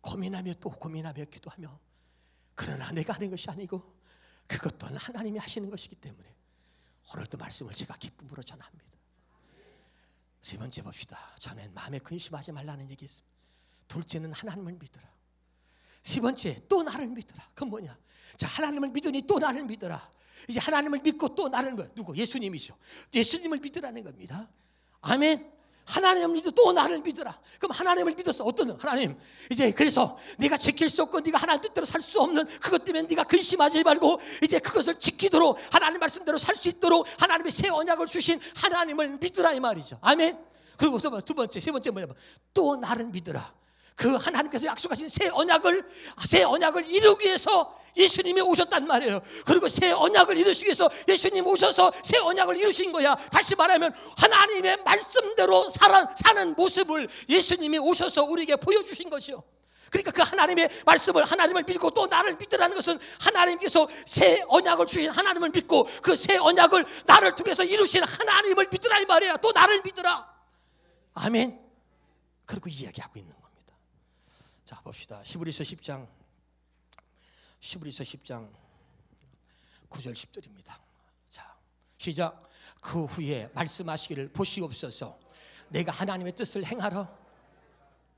고민하며 또 고민하며 기도하며, 그러나 내가 하는 것이 아니고 그것 또한 하나님이 하시는 것이기 때문에 오늘도 말씀을 제가 기쁨으로 전합니다. 세 번째 봅시다. 저는 마음에 근심하지 말라는 얘기 있습니다. 둘째는 하나님을 믿으라. 세 번째 또 나를 믿으라. 그건 뭐냐? 자, 하나님을 믿으니 또 나를 믿으라. 이제 하나님을 믿고 또 나를 누구? 예수님이죠. 예수님을 믿으라는 겁니다. 아멘. 하나님을 믿어 또 나를 믿으라. 그럼 하나님을 믿어서 어떤 하나님, 이제 그래서 네가 지킬 수 없고 네가 하나님 뜻대로 살 수 없는 그것 때문에 네가 근심하지 말고 이제 그것을 지키도록 하나님 말씀대로 살 수 있도록 하나님의 새 언약을 주신 하나님을 믿으라 이 말이죠. 아멘. 그리고 두 번째, 세 번째 뭐냐면 또 나를 믿으라. 그 하나님께서 약속하신 새 언약을 이루기 위해서 예수님이 오셨단 말이에요. 그리고 새 언약을 이루시기 위해서 예수님이 오셔서 새 언약을 이루신 거야. 다시 말하면 하나님의 말씀대로 사는 모습을 예수님이 오셔서 우리에게 보여주신 것이요. 그러니까 그 하나님의 말씀을, 하나님을 믿고 또 나를 믿으라는 것은 하나님께서 새 언약을 주신 하나님을 믿고 그 새 언약을 나를 통해서 이루신 하나님을 믿으라 이 말이야. 또 나를 믿으라. 아멘. 그리고 이야기하고 있는 겁니다. 자, 봅시다. 히브리서 10장 9절 10절입니다. 자, 시작. 그 후에 말씀하시기를 보시옵소서. 내가 하나님의 뜻을 행하러.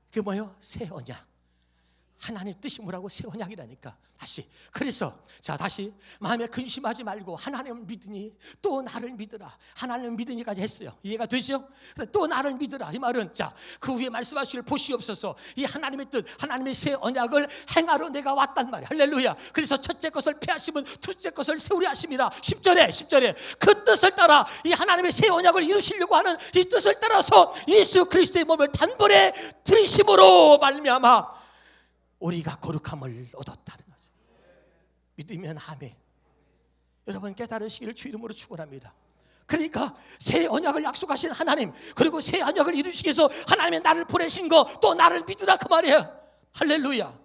그게 뭐예요? 새 언약. 하나님 뜻이 뭐라고? 새 언약이라니까. 다시. 그래서 자, 다시 마음에 근심하지 말고 하나님을 믿으니 또 나를 믿으라. 하나님을 믿으니까지 했어요. 이해가 되죠? 또 나를 믿으라. 이 말은 자, 그 후에 말씀하시기를 보시옵소서. 이 하나님의 뜻, 하나님의 새 언약을 행하러 내가 왔단 말이야. 할렐루야. 그래서 첫째 것을 폐하시면 둘째 것을 세우려 하심이라. 10절에 그 뜻을 따라 이 하나님의 새 언약을 이루시려고 하는 이 뜻을 따라서 예수 그리스도의 몸을 단번에 들이심으로 말미암아 우리가 거룩함을 얻었다는 거죠. 믿으면 아멘. 여러분 깨달으시기를 주 이름으로 축원합니다. 그러니까 새 언약을 약속하신 하나님, 그리고 새 언약을 이루시기 위해서 하나님의 나를 보내신 거 또 나를 믿으라 그 말이에요. 할렐루야.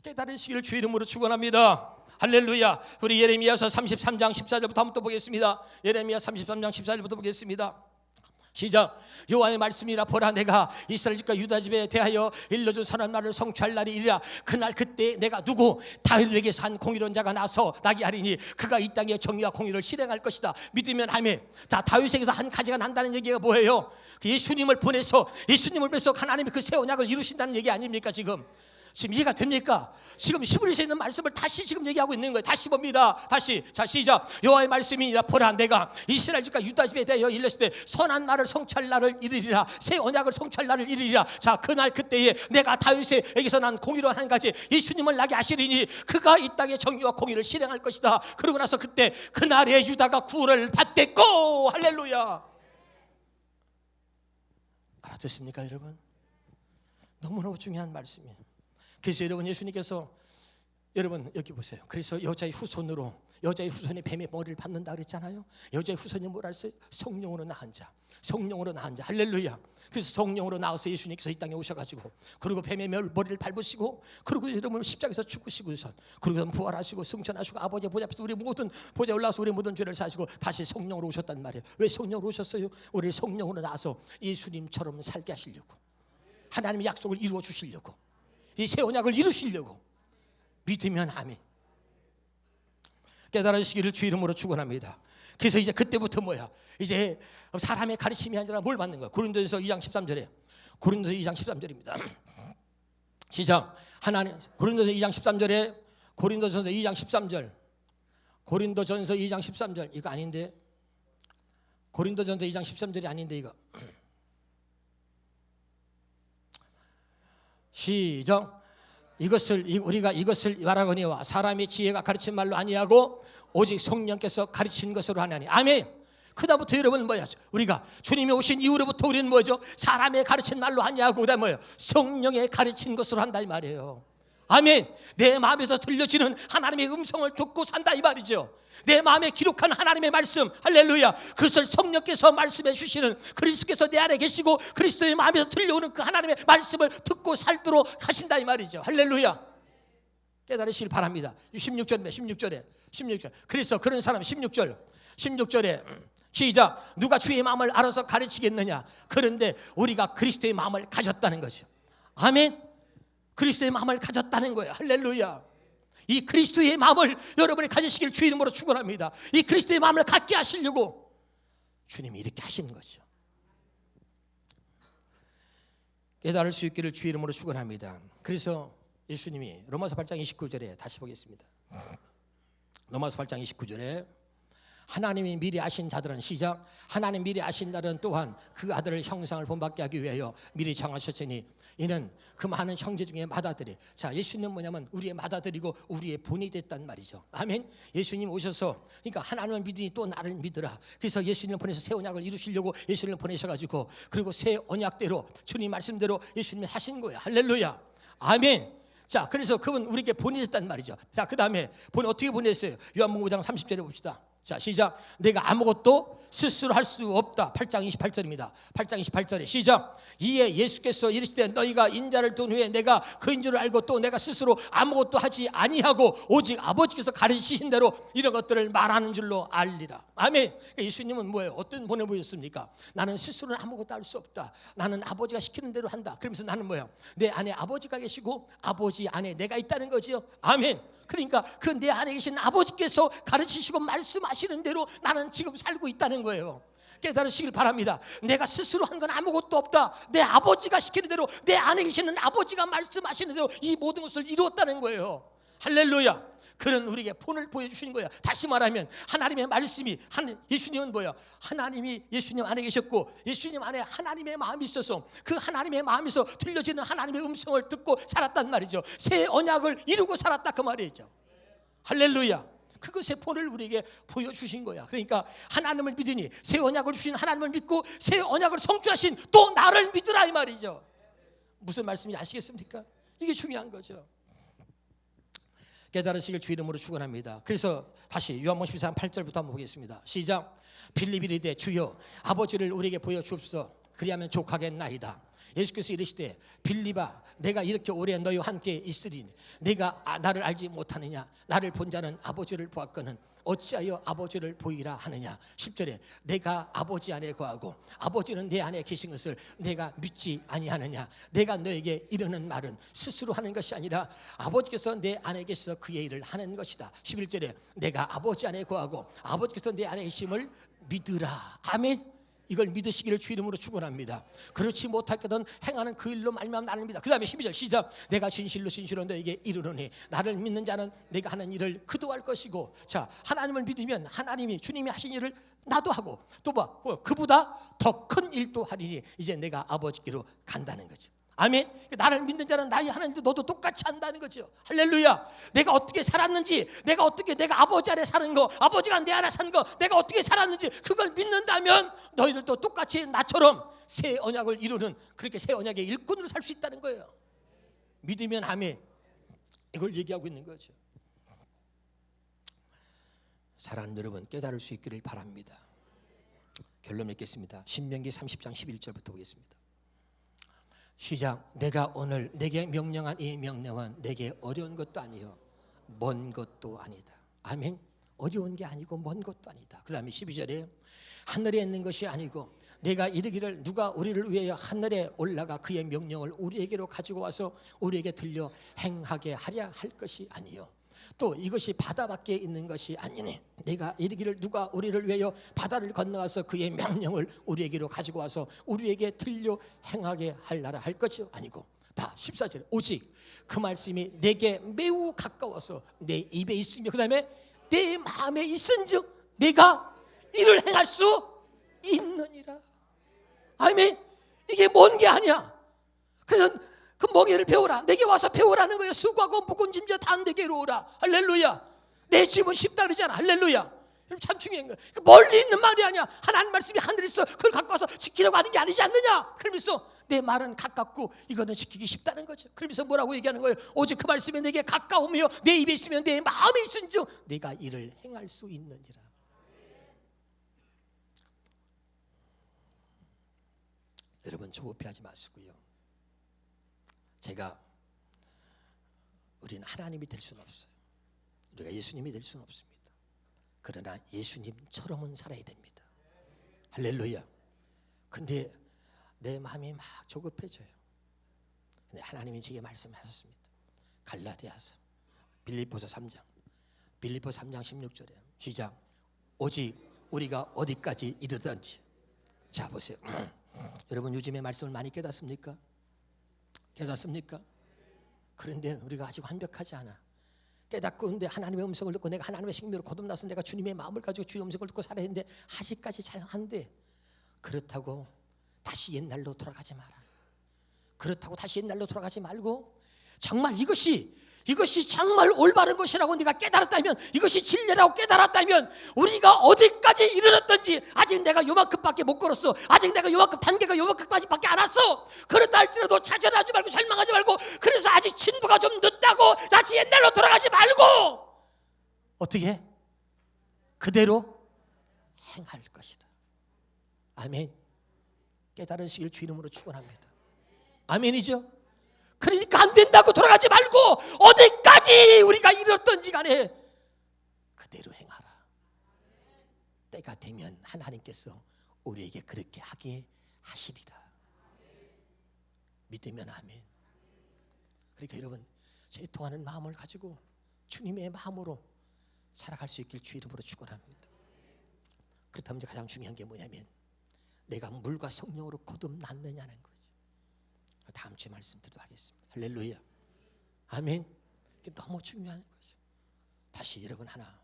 깨달으시기를 주 이름으로 축원합니다. 할렐루야. 우리 예레미야서 33장 14절부터 한번 또 보겠습니다. 예레미야 33장 14절부터 보겠습니다. 시작. 여호와의 말씀이라. 보라, 내가 이스라엘 집과 유다 집에 대하여 일러준 선한 말을 성취할 날이 이르라. 그날 그때 내가 누구 다윗에게서 한 공의로운 자가 나서 나게 하리니 그가 이 땅에 정의와 공의를 실행할 것이다. 믿으면 아멘. 자, 다윗에게서 한 가지가 난다는 얘기가 뭐예요? 예수님을 보내서 하나님이 그 새 언약을 이루신다는 얘기 아닙니까? 지금 이해가 됩니까? 지금 히브리서에 있는 말씀을 다시 지금 얘기하고 있는 거예요. 다시 봅니다. 다시. 자, 시작. 여호와의 말씀이니라. 보라, 내가 이스라엘 집과 유다 집에 대하여 일렀을 때 선한 말을 성취할 날을 이르리라. 새 언약을 성취할 날을 이르리라. 자, 그날 그때에 내가 다윗에게서 난 공의로운 한 가지 예수님을 나게 하시리니 그가 이 땅에 정의와 공의를 실행할 것이다. 그러고 나서 그때 그날에 유다가 구원을 받겠고. 할렐루야. 알아듣습니까, 여러분? 너무너무 중요한 말씀이에요. 그래서 여러분, 예수님께서 여러분 여기 보세요. 그래서 여자의 후손이 뱀의 머리를 밟는다 그랬잖아요. 여자의 후손이 뭐라 했어요? 성령으로 낳은 자. 할렐루야. 그래서 성령으로 나와서 예수님께서 이 땅에 오셔가지고, 그리고 뱀의 머리를 밟으시고, 그리고 여러분 십자가에서 죽으시고서, 그리고 부활하시고 승천하시고 아버지의 보좌 앞에서 우리 모든 보좌에 올라와서 우리 모든 죄를 사시고 다시 성령으로 오셨단 말이에요. 왜 성령으로 오셨어요? 우리 성령으로 나와서 예수님처럼 살게 하시려고, 하나님의 약속을 이루어 주시려고, 이 새 언약을 이루시려고. 믿으면 아멘. 깨달으시기를 주 이름으로 축원합니다. 그래서 이제 그때부터 뭐야? 이제 사람의 가르침이 아니라 뭘 받는 거야? 고린도전서 2장 13절에. 고린도전서 2장 13절입니다. 시작. 고린도전서 2장 13절에. 고린도전서 2장 13절. 고린도전서 2장 13절. 이거 아닌데. 고린도전서 2장 13절이 아닌데 이거. 시작. 우리가 이것을 말하거니와 사람의 지혜가 가르친 말로 아니하고 오직 성령께서 가르친 것으로 하나니. 아멘. 그다음부터 여러분 뭐야? 우리가 주님이 오신 이후로부터 우리는 뭐죠? 사람의 가르친 말로 아니하고 그다음 뭐예요? 성령의 가르친 것으로 한다 이 말이에요. 아멘. 내 마음에서 들려지는 하나님의 음성을 듣고 산다 이 말이죠. 내 마음에 기록한 하나님의 말씀, 할렐루야. 그것을 성령께서 말씀해 주시는, 그리스도께서 내 안에 계시고 그리스도의 마음에서 들려오는 그 하나님의 말씀을 듣고 살도록 하신다 이 말이죠. 할렐루야. 깨달으시길 바랍니다. 16절에 그래서 그런 사람 16절에 시작. 누가 주의 마음을 알아서 가르치겠느냐? 그런데 우리가 그리스도의 마음을 가졌다는 거죠. 아멘. 그리스도의 마음을 가졌다는 거예요. 할렐루야. 이 그리스도의 마음을 여러분이 가지시길 주 이름으로 축원합니다. 이 그리스도의 마음을 갖게 하시려고 주님이 이렇게 하시는 거죠. 깨달을 수 있기를 주 이름으로 축원합니다. 그래서 예수님이 로마서 8장 29절에 다시 보겠습니다. 로마서 8장 29절에 하나님이 미리 아신 자들은 시작. 하나님 미리 아신 자들은 또한 그 아들을 형상을 본받게 하기 위하여 미리 정하셨으니 이는 그 많은 형제 중에 맏아들이. 자, 예수님은 뭐냐면 우리의 맏아들이고 우리의 본이 됐단 말이죠. 아멘. 예수님 오셔서, 그러니까 하나님을 믿으니 또 나를 믿으라. 그래서 예수님을 보내서 새 언약을 이루시려고 예수님을 보내셔가지고, 그리고 새 언약대로 주님 말씀대로 예수님이 하신 거예요. 할렐루야. 아멘. 자, 그래서 그분 우리에게 본이 됐단 말이죠. 자, 그 다음에 본이 어떻게 보냈어요? 요한복음 5장 30절에 봅시다. 자, 시작. 내가 아무것도 스스로 할 수 없다. 8장 28절입니다. 8장 28절에 시작. 이에 예수께서 이르시되 너희가 인자를 둔 후에 내가 그인 줄 알고 또 내가 스스로 아무것도 하지 아니하고 오직 아버지께서 가르치신 대로 이런 것들을 말하는 줄로 알리라. 아멘. 그러니까 예수님은 뭐예요? 어떤 본을 보였습니까? 나는 스스로는 아무것도 할 수 없다. 나는 아버지가 시키는 대로 한다. 그러면서 나는 뭐예요? 내 안에 아버지가 계시고 아버지 안에 내가 있다는 거지요. 아멘. 그러니까 그 내 안에 계신 아버지께서 가르치시고 말씀하시는 대로 나는 지금 살고 있다는 거예요. 깨달으시길 바랍니다. 내가 스스로 한 건 아무것도 없다. 내 아버지가 시키는 대로, 내 안에 계시는 아버지가 말씀하시는 대로 이 모든 것을 이루었다는 거예요. 할렐루야. 그런 우리에게 본을 보여주신 거야. 다시 말하면 하나님의 말씀이, 예수님은 뭐야? 하나님이 예수님 안에 계셨고 예수님 안에 하나님의 마음이 있어서 그 하나님의 마음에서 들려지는 하나님의 음성을 듣고 살았단 말이죠. 새 언약을 이루고 살았다 그 말이죠. 할렐루야. 그것의 본을 우리에게 보여주신 거야. 그러니까 하나님을 믿으니 새 언약을 주신 하나님을 믿고 새 언약을 성취하신 또 나를 믿으라 이 말이죠. 무슨 말씀인지 아시겠습니까? 이게 중요한 거죠. 깨달으시길 주 이름으로 축원합니다. 그래서 다시 요한복음 13장 8절부터 한번 보겠습니다. 시작. 빌립이 이르되 주여 아버지를 우리에게 보여 주옵소서. 그리하면 족하겠나이다. 예수께서 이르시되 빌립아 내가 이렇게 오래 너희와 함께 있으리니 네가 나를 알지 못하느냐. 나를 본 자는 아버지를 보았거늘 어찌하여 아버지를 보이라 하느냐. 10절에 내가 아버지 안에 거하고 아버지는 내 안에 계신 것을 내가 믿지 아니하느냐. 내가 너에게 이르는 말은 스스로 하는 것이 아니라 아버지께서 내 안에 계셔서 그의 일을 하는 것이다. 11절에 내가 아버지 안에 거하고 아버지께서 내 안에 계심을 믿으라. 아멘. 이걸 믿으시기를 주 이름으로 축원합니다. 그렇지 못하거든 행하는 그 일로 말미암아 나를 믿다. 그 다음에 12절 시작. 내가 진실로 너에게 이르노니 나를 믿는 자는 내가 하는 일을 그도 할 것이고. 자, 하나님을 믿으면 하나님이 주님이 하신 일을 나도 하고 또 뭐 그보다 더 큰 일도 하리니 이제 내가 아버지께로 간다는 거죠. 아멘. 나를 믿는 자는 나의 하는 일도 너도 똑같이 한다는 거죠. 할렐루야. 내가 어떻게 살았는지, 내가 아버지 안에 사는 거, 아버지가 내 안에 사는 거, 내가 어떻게 살았는지 그걸 믿는다면 너희들도 똑같이 나처럼 새 언약을 이루는, 그렇게 새 언약의 일꾼으로 살 수 있다는 거예요. 믿으면 아멘. 이걸 얘기하고 있는 거죠. 사랑하는 여러분, 깨달을 수 있기를 바랍니다. 결론 맺겠습니다. 신명기 30장 11절부터 보겠습니다. 시작. 내가 오늘 내게 명령한 이 명령은 내게 어려운 것도 아니요 먼 것도 아니다. 아멘. 어려운 게 아니고 먼 것도 아니다. 그 다음에 12절에 하늘에 있는 것이 아니고 내가 이르기를 누가 우리를 위하여 하늘에 올라가 그의 명령을 우리에게로 가지고 와서 우리에게 들려 행하게 하랴 할 것이 아니요 또 이것이 바다 밖에 있는 것이 아니니 내가 이르기를 누가 우리를 위하여 바다를 건너가서 그의 명령을 우리에게로 가지고 와서 우리에게 들려 행하게 하려라 할 것이 아니고. 다 14절 오직 그 말씀이 내게 매우 가까워서 내 입에 있으며 그 다음에 내 마음에 있은즉 내가 이를 행할 수 있느니라. 아멘. 이게 먼 게 아니야. 그래서 그 멍에를 배우라. 내게 와서 배우라는 거예요. 수고하고 무거운 짐져 다 내게로 오라. 할렐루야. 내 짐은 쉽다 그러잖아. 할렐루야. 참 중요한 거야. 멀리 있는 말이 아니야. 하나님 말씀이 하늘에 있어. 그걸 갖고 와서 지키려고 하는 게 아니지 않느냐. 그러면서 내 말은 가깝고 이거는 지키기 쉽다는 거죠. 그러면서 뭐라고 얘기하는 거예요? 오직 그 말씀이 내게 가까우며 내 입에 있으면 내 마음에 있은즉 내가 이를 행할 수 있느니라. 여러분 조급해하지 마시고요. 우리는 하나님이 될 수는 없어요. 우리가 예수님이 될 수는 없습니다. 그러나 예수님처럼은 살아야 됩니다. 할렐루야. 근데 내 마음이 막 조급해져요. 근데 하나님이 제게 말씀하셨습니다. 갈라디아서 빌립보서 3장 16절에 시작. 오직 우리가 어디까지 이르든지. 자 보세요. 여러분 요즘에 말씀을 많이 깨닫습니까? 그런데 우리가 아직 완벽하지 않아. 깨닫고 근데 하나님의 음성을 듣고 내가 하나님의 생명으로 거듭나서 내가 주님의 마음을 가지고 주의 음성을 듣고 살아야 하는데 아직까지 잘 안 돼. 그렇다고 다시 옛날로 돌아가지 마라. 그렇다고 다시 옛날로 돌아가지 말고 정말 이것이 정말 올바른 것이라고 네가 깨달았다면, 이것이 진리라고 깨달았다면 우리가 어디까지 이르렀든지, 아직 내가 요만큼밖에 못 걸었어, 아직 내가 요만큼 단계가 요만큼까지밖에 안 왔어, 그렇다 할지라도 좌절하지 말고 절망하지 말고, 그래서 아직 진부가 좀 늦다고 다시 옛날로 돌아가지 말고 어떻게? 그대로 행할 것이다. 아멘. 깨달으시길 주 이름으로 축원합니다. 아멘이죠? 그러니까 안 된다고 돌아가지 말고 어디까지 우리가 이뤘던지 간에 그대로 행하라. 때가 되면 하나님께서 우리에게 그렇게 하게 하시리라. 믿으면 아멘. 그러니까 여러분 제통하는 마음을 가지고 주님의 마음으로 살아갈 수 있길 주 이름으로 축원합니다. 그렇다면 이제 가장 중요한 게 뭐냐면 내가 물과 성령으로 거듭났느냐는 거죠. 다음 주에 말씀드리도록 하겠습니다. 할렐루야. 아멘. 이게 너무 중요한 거죠. 다시 여러분 하나,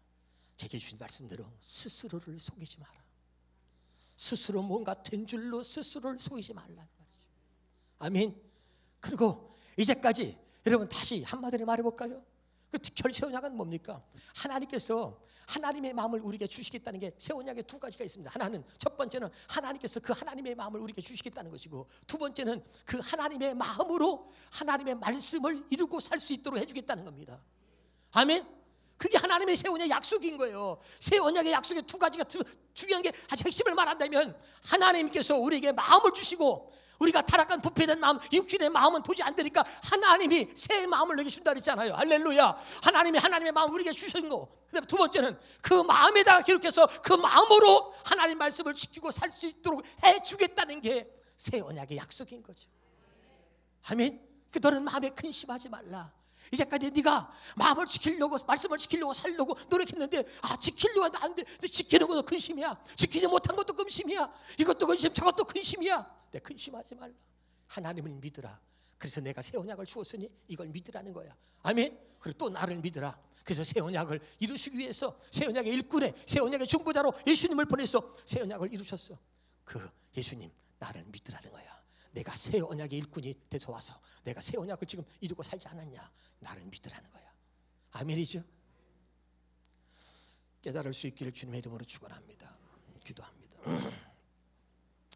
제게 주신 말씀대로 스스로를 속이지 마라. 스스로 뭔가 된 줄로 스스로를 속이지 말라는 말이죠. 아멘. 그리고 이제까지 여러분 다시 한마디로 말해볼까요? 그 특별 새 언약은 뭡니까? 하나님께서 하나님의 마음을 우리에게 주시겠다는 게 새 언약에 두 가지가 있습니다. 하나는, 첫 번째는 하나님께서 그 하나님의 마음을 우리에게 주시겠다는 것이고, 두 번째는 그 하나님의 마음으로 하나님의 말씀을 이루고 살 수 있도록 해주겠다는 겁니다. 아멘. 그게 하나님의 새 언약의 약속인 거예요. 새 언약의 약속의 두 가지가 중요한 게 아주 핵심을 말한다면 하나님께서 우리에게 마음을 주시고 우리가 타락한 부패된 마음, 육신의 마음은 도저히 안 되니까 하나님이 새 마음을 내게 준다 그랬잖아요. 할렐루야. 하나님의 마음을 우리에게 주신 거. 그다음에 두 번째는 그 마음에다가 기록해서 그 마음으로 하나님 말씀을 지키고 살 수 있도록 해주겠다는 게 새 언약의 약속인 거죠. 아멘. 그 너는 마음에 근심하지 말라. 이제까지 네가 마음을 지키려고 말씀을 지키려고 살려고 노력했는데 지키려고 하는데 안 돼. 지키는 것도 근심이야. 지키지 못한 것도 근심이야. 이것도 근심 저것도 근심이야. 내 근심하지 말라. 하나님을 믿으라. 그래서 내가 새 언약을 주었으니 이걸 믿으라는 거야. 아멘. 그리고 또 나를 믿으라. 그래서 새 언약을 이루시기 위해서 새 언약의 일꾼에 새 언약의 중보자로 예수님을 보내서 새 언약을 이루셨어. 그 예수님 나를 믿으라는 거야. 내가 새 언약의 일꾼이 돼서 와서 내가 새 언약을 지금 이루고 살지 않았냐. 나를 믿으라는 거야. 아멘이죠. 깨달을 수 있기를 주님의 이름으로 축원합니다. 기도합니다.